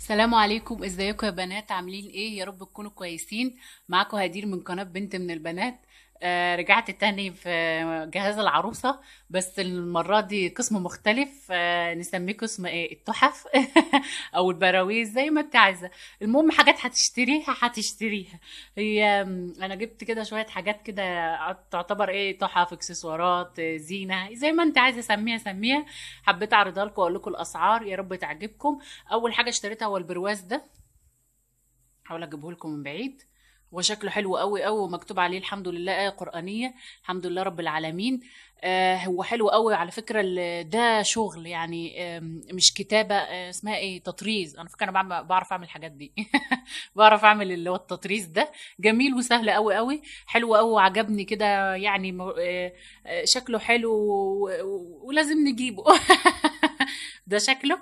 السلام عليكم، ازيكم يا بنات؟ عاملين ايه؟ يا رب تكونوا كويسين. معاكم هدير من قناة بنت من البنات. رجعت تاني في جهاز العروسة، بس المرة دي قسم مختلف. نسميه قسم ايه؟ التحف او البراويز زي ما انت عايزة. المهم حاجات هتشتريها. هي انا جبت كده شوية حاجات كده تعتبر ايه، تحف، اكسسوارات، زينة، زي ما انت عايزة سميها. حبيت اعرضها لكم واقول لكم الاسعار، يا رب تعجبكم. اول حاجه اشتريتها هو البرواز ده. هحاول اجيبه لكم من بعيد. هو شكله حلو قوي قوي، ومكتوب عليه الحمد لله آية قرآنية. الحمد لله رب العالمين. هو حلو قوي على فكرة. ده شغل يعني، مش كتابة. اسمها ايه؟ تطريز. انا فكرة انا بعرف اعمل الحاجات دي. بعرف اعمل اللي هو التطريز ده. جميل وسهل قوي قوي. حلو قوي وعجبني كده يعني. شكله حلو ولازم نجيبه. ده شكله.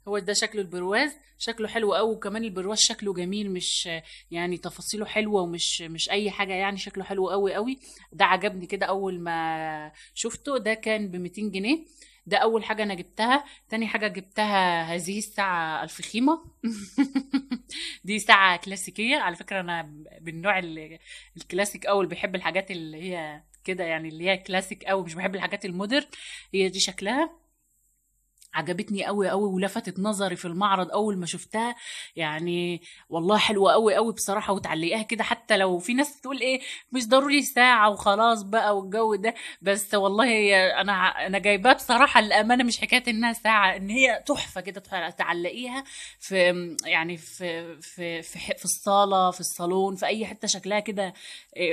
هو ده شكل البرواز. شكله حلو قوي، وكمان البرواز شكله جميل، مش يعني تفاصيله حلوه، ومش اي حاجه يعني. شكله حلو قوي قوي. ده عجبني كده اول ما شفته. ده كان ب 200 جنيه. ده اول حاجه انا جبتها. تاني حاجه جبتها هذه الساعه الفخيمه. دي ساعه كلاسيكيه على فكره. انا بالنوع الكلاسيك، او اللي بيحب الحاجات اللي هي كده يعني، اللي هي كلاسيك، او مش بحب الحاجات المودرن. هي دي شكلها عجبتني قوي قوي، ولفتت نظري في المعرض اول ما شفتها يعني. والله حلوه قوي قوي بصراحه. وتعلقيها كده، حتى لو في ناس تقول ايه، مش ضروري ساعه وخلاص بقى والجو ده. بس والله انا جايباها بصراحه للامانه، مش حكايه انها ساعه، ان هي تحفه كده. تعلقيها في يعني في الصاله، في الصالون، في اي حته. شكلها كده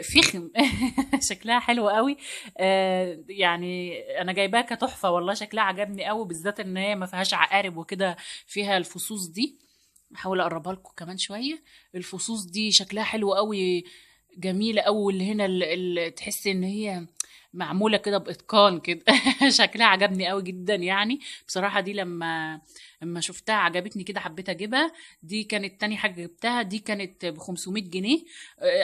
فخم. شكلها حلو قوي. يعني انا جايباها كتحفه. والله شكلها عجبني قوي، بالذات ان هي ما فيهاش عقارب وكده. فيها الفصوص دي. احاول اقربها لكم كمان شويه. الفصوص دي شكلها حلو قوي. جميله قوي. اللي هنا اللي تحس ان هي معموله كده باتقان كده. شكلها عجبني قوي جدا يعني. بصراحه دي لما شفتها عجبتني كده، حبيت اجيبها. دي كانت تاني حاجه جبتها. دي كانت ب 500 جنيه.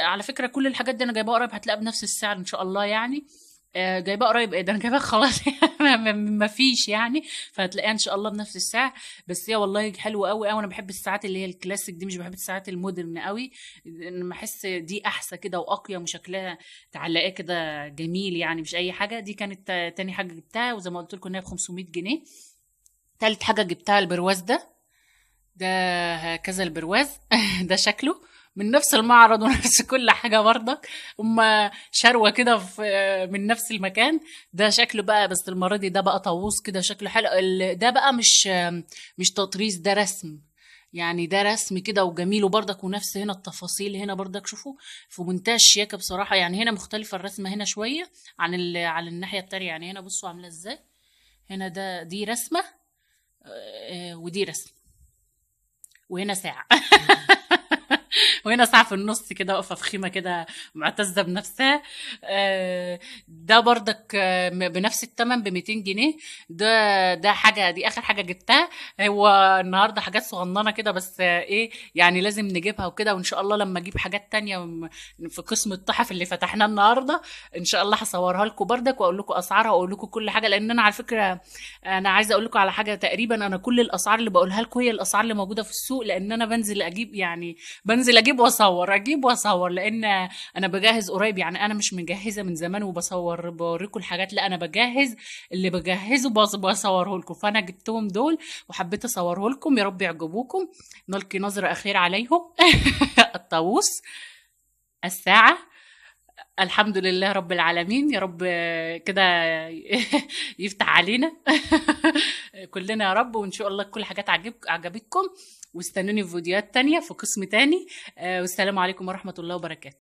على فكره كل الحاجات دي انا جايباها قريب، هتلاقيها بنفس السعر ان شاء الله يعني. جايباه قريب. ايه ده، انا جايباه خلاص. ما فيش يعني. فهتلاقيها ان شاء الله بنفس السعر. بس هي والله حلوه قوي قوي. انا بحب الساعات اللي هي الكلاسيك دي، مش بحب الساعات المودرن قوي. انا بحس دي احسن كده واقيم، وشكلها تعلقيه كده جميل يعني، مش اي حاجه. دي كانت تاني حاجه جبتها، وزي ما قلت لكم ان هي ب 500 جنيه. تالت حاجه جبتها البرواز ده هكذا البرواز. ده شكله من نفس المعرض ونفس كل حاجة برضك. هما شروة كده من نفس المكان. ده شكله بقى، بس المرة دي ده بقى طاووس كده، شكله حلو. ده بقى مش تطريز، ده رسم. يعني ده رسم كده وجميل، وبرضك ونفس هنا التفاصيل هنا برضك. شوفوا في منتهى الشياكة بصراحة يعني. هنا مختلفة الرسمة هنا شوية عن الناحية التانية يعني. هنا بصوا عاملة ازاي. هنا دي رسمة. ودي رسمة. وهنا ساعة. وهنا ساعة في النص كده واقفة فخيمة كده، معتزة بنفسها. ده برضك بنفس الثمن ب 200 جنيه. ده حاجة، دي آخر حاجة جبتها. هو النهاردة حاجات صغننة كده بس. إيه يعني، لازم نجيبها وكده. وإن شاء الله لما أجيب حاجات تانية في قسم التحف اللي فتحناه النهاردة، إن شاء الله هصورها لكم برضك، وأقول لكم أسعارها، وأقول لكم كل حاجة. لأن أنا على فكرة، أنا عايزة أقول لكم على حاجة. تقريبا أنا كل الأسعار اللي بقولها لكم هي الأسعار اللي موجودة في السوق، لأن أنا بنزل أجيب يعني. بنزل اجيب واصور لان انا بجهز قريب يعني. انا مش مجهزه من زمان وبصور بوريكم الحاجات، لا انا بجهز. اللي بجهزه بصوره لكم. فانا جبتهم دول وحبيت اصوره لكم، يا رب يعجبوكم. نلقي نظره اخيره عليهم. الطاووس، الساعه. الحمد لله رب العالمين. يا رب كده. يفتح علينا. كلنا يا رب. وان شاء الله كل حاجات عجبتكم. واستنوني في فيديوهات تانية في قسم تاني. والسلام عليكم ورحمة الله وبركاته.